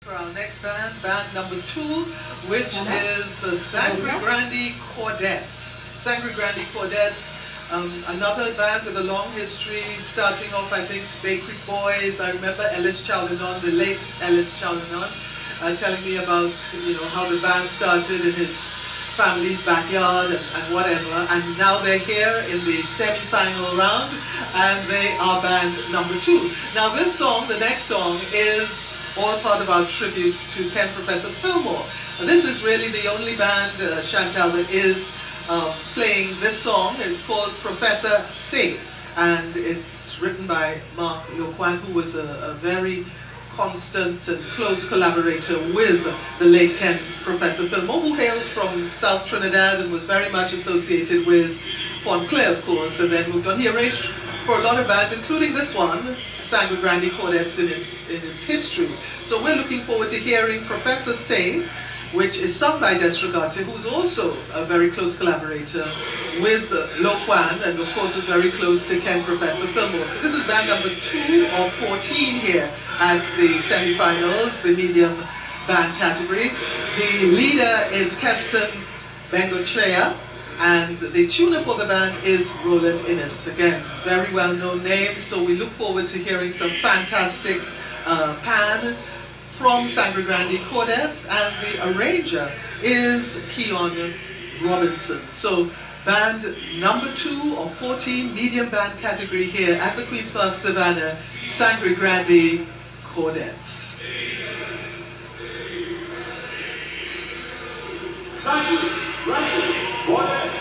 For our next band, band number 2, which is Sangre Grande Cordettes. Sangre Grande Cordettes, another band with a long history, starting off, I think, Bakery Boys. I remember Ellis Chaldon, the late Ellis Chaldon, telling me about, how the band started in his family's backyard and whatever. And now they're here in the semi-final round, and they are band number 2. Now this song, the next song, is all part of our tribute to Ken Professor Fillmore. This is really the only band, Chantal, that is playing this song. It's called Professor Say, and it's written by Mark Loquan, who was a very constant and close collaborator with the late Ken Professor Fillmore, who hailed from South Trinidad and was very much associated with Fontclair, of course, and then moved on. He arranged for a lot of bands, including this one, Sangre Grande Cordettes, in its history. So we're looking forward to hearing Professor Say, which is sung by Destra Garcia, who's also a very close collaborator with Loquan, and of course was very close to Ken Professor Fillmore. So this is band number 2 of 14 here at the semi-finals, the medium band category. The leader is Keston Bengochea, and the tuner for the band is Roland Innes. Again, very well-known names, so we look forward to hearing some fantastic pan from Sangre Grande Cordettes, and the arranger is Keon Robinson. So band number 2 of 14, medium band category here at the Queen's Park Savannah, Sangre Grande Cordettes. Sangre Grande Cordettes.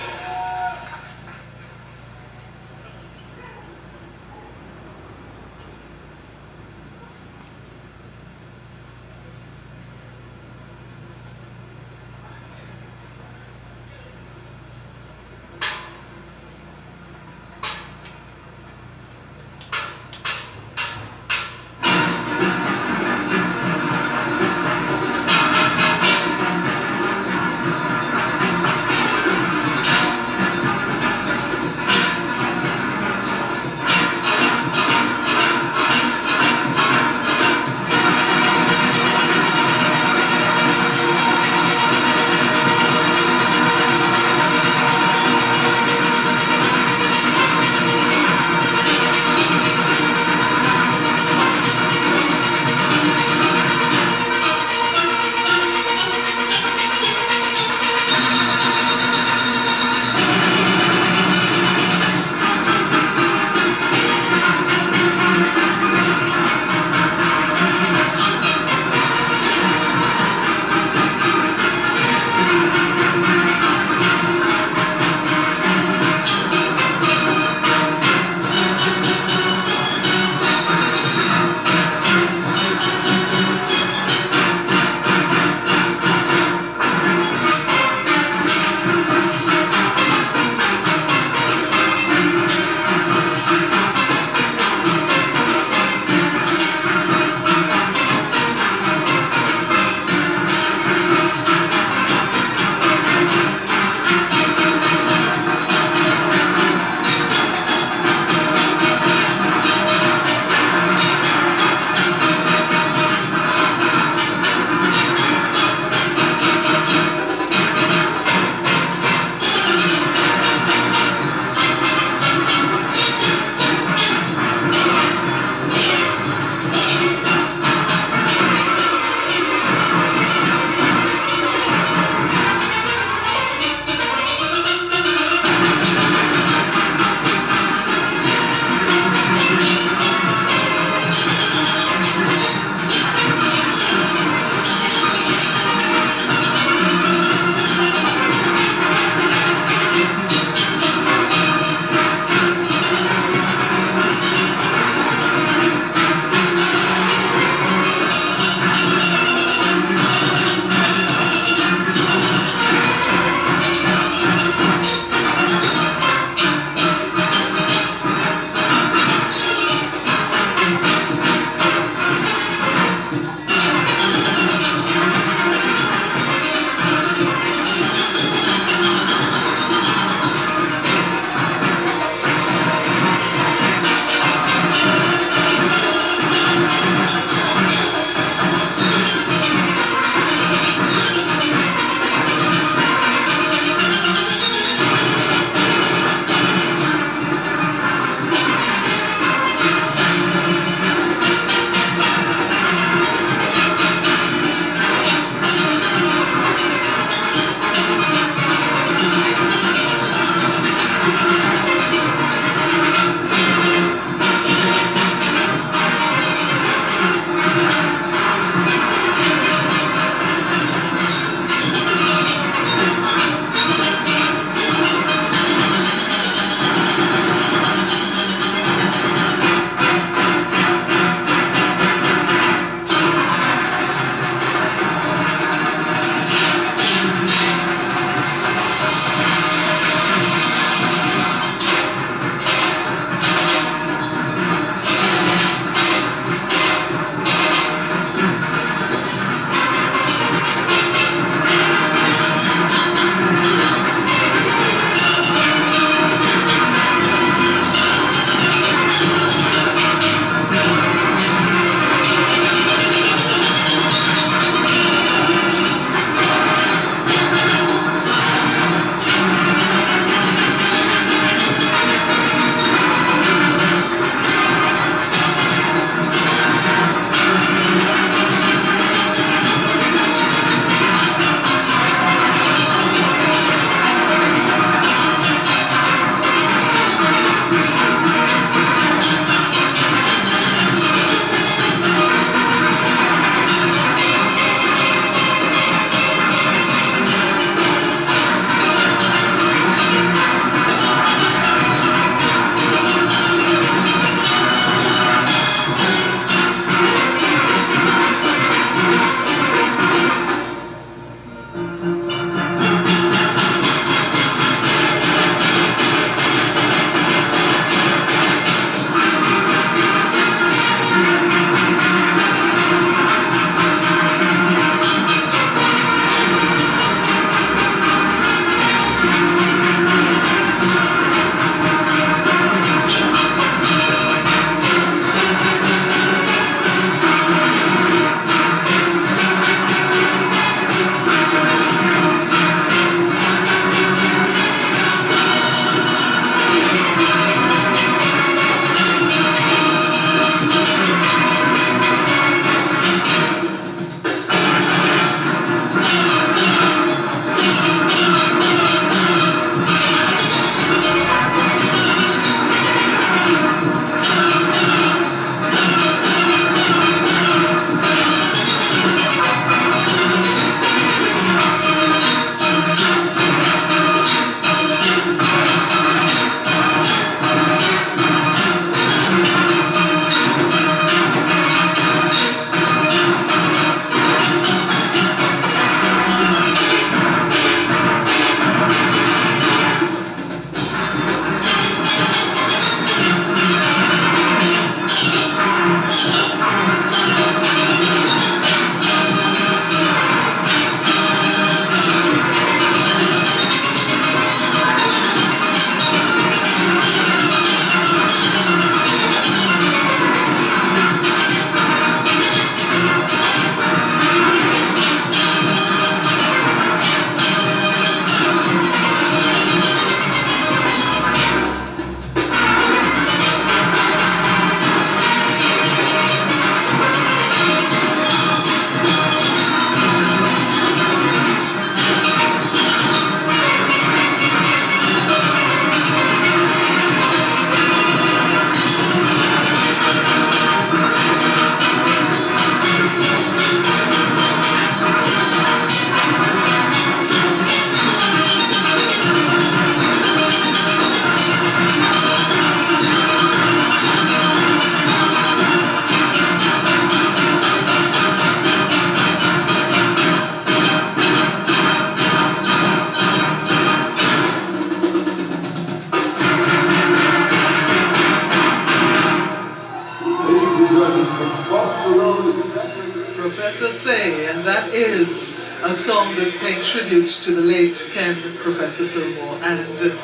Grande, and that is a song that's paying tribute to the late Ken Professor Fillmore. And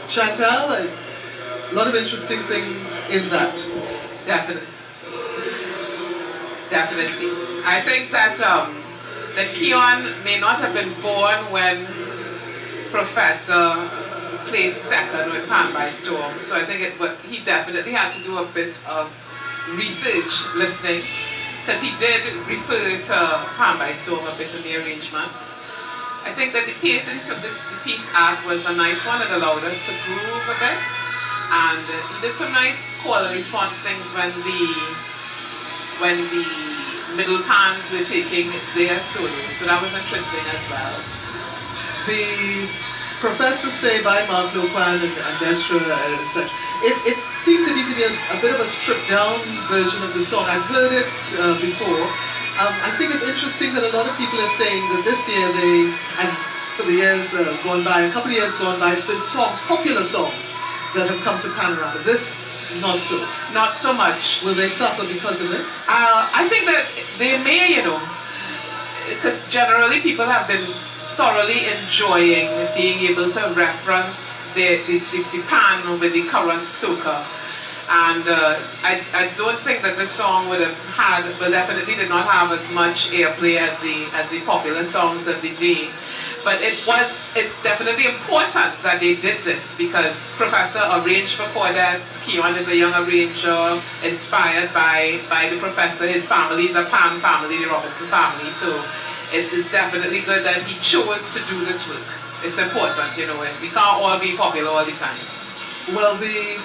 Chantal, a lot of interesting things in that. Definitely. Definitely. I think that that Keon may not have been born when Professor placed second with Pan by Storm. So I think but he definitely had to do a bit of research, listening, because he did refer to Pan by Storm a bit in the arrangements. I think that the pace he took the piece at was a nice one. It allowed us to groove a bit. And he did some nice call and response things when the middle pans were taking their solo. So that was interesting as well. The Professor Say by Mark Lopan and Destra and such, it seemed to me to be a bit of a stripped down version of the song. I've heard it before. I think it's interesting that a lot of people are saying that this year and for the years gone by, a couple of years gone by, it's been songs, popular songs that have come to Panorama. This, not so. Not so much. Will they suffer because of it? I think that they may, because generally people have been thoroughly enjoying being able to reference the pan with the current soca. And I don't think that the song would have definitely did not have as much airplay as the popular songs of the day. But it's definitely important that they did this because Professor arranged for cordettes. Keon is a young arranger inspired by the Professor. His family is a Pan family, the Robinson family. So it is definitely good that he chose to do this work. It's important, and we can't all be popular all the time. Well, the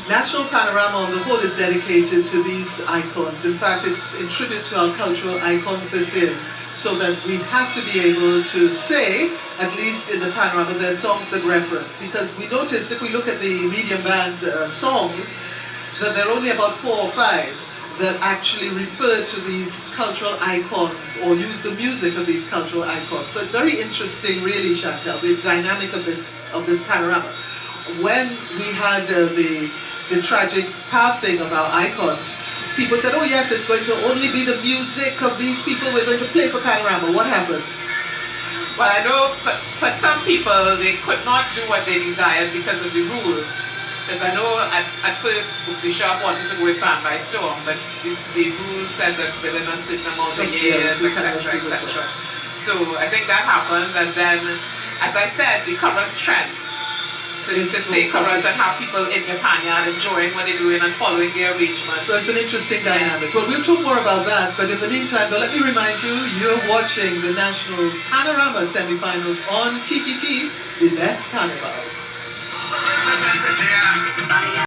National Panorama on the whole is dedicated to these icons. In fact, it's in tribute to our cultural icons this year, so that we have to be able to say, at least in the Panorama, there's songs that reference. Because we notice, if we look at the medium band songs, that there are only about 4 or 5 that actually refer to these cultural icons or use the music of these cultural icons. So it's very interesting, really, Chantal, the dynamic of this Panorama. When we had the tragic passing of our icons, people said, oh yes, it's going to only be the music of these people we're going to play for Panorama. What happened? Well, I know for some people, they could not do what they desired because of the rules. Because I know at first, the shop wanted to go with Pan by Storm, but the rules said that within a certain amount of years, etc., etc. So I think that happened, and then, as I said, the current trend to stay current and have people in your panya enjoying what they're doing and following the arrangements. So it's an interesting dynamic. Well, we'll talk more about that, but in the meantime, let me remind you, you're watching the National Panorama semi-finals on TTT, the best carnival.